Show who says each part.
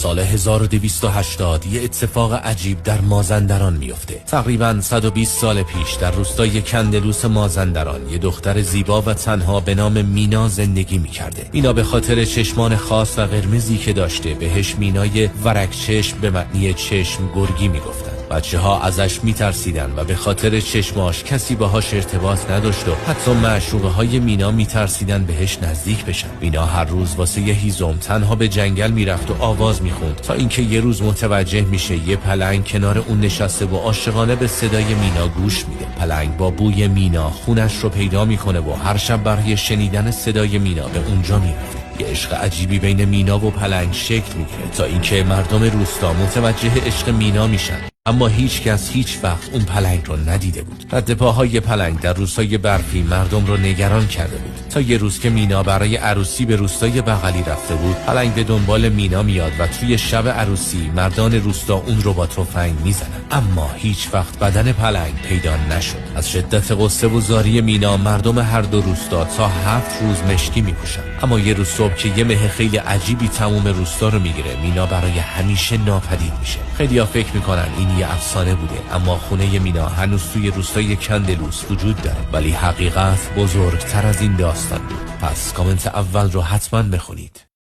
Speaker 1: سال 1280 یه اتفاق عجیب در مازندران میفته. تقریباً 120 سال پیش در روستای کندلوس مازندران یه دختر زیبا و تنها به نام مینا زندگی میکرده. مینا به خاطر چشمان خاص و قرمزی که داشته بهش مینای ورق چشم به معنی چشم گرگی میگفتن. بچه‌ها ازش میترسیدن و به خاطر چشماش کسی باهاش ارتباط نداشت و حتی معشوقه‌های مینا میترسیدن بهش نزدیک بشن. مینا هر روز واسه یه هیزم تنها به جنگل میرفت و آواز میخوند تا اینکه یه روز متوجه میشه یه پلنگ کنار اون نشسته و عاشقانه به صدای مینا گوش میده. پلنگ با بوی مینا خونش رو پیدا میکنه و هر شب برای شنیدن صدای مینا به اونجا میرفت. یه عشق عجیبی بین مینا و پلنگ شکل میگیره تا اینکه مردم روستا متوجه عشق مینا میشن. اما هیچ کس هیچ وقت اون پلنگ رو ندیده بود. رد پاهای پلنگ در روستای برفی مردم رو نگران کرده بود تا یه روز که مینا برای عروسی به روستای بغلی رفته بود، پلنگ به دنبال مینا میاد و توی شب عروسی مردان روستا اون رو با تفنگ میزنن. اما هیچ وقت بدن پلنگ پیدا نشد. از شدت غصه و زاری مینا مردم هر دو روستا تا 7 روز مشکی میپوشن. اما یه روز صبح که یه مه خیلی عجیبی تموم روستا رو میگیره، مینا برای همیشه ناپدید میشه. خیلی‌ها فکر میکنن این یه افسانه بوده، اما خونه مینا هنوز توی روستای کندلوس وجود داره، ولی حقیقت بزرگتر از این داستان بود. پس کامنت اول رو حتما بخونید.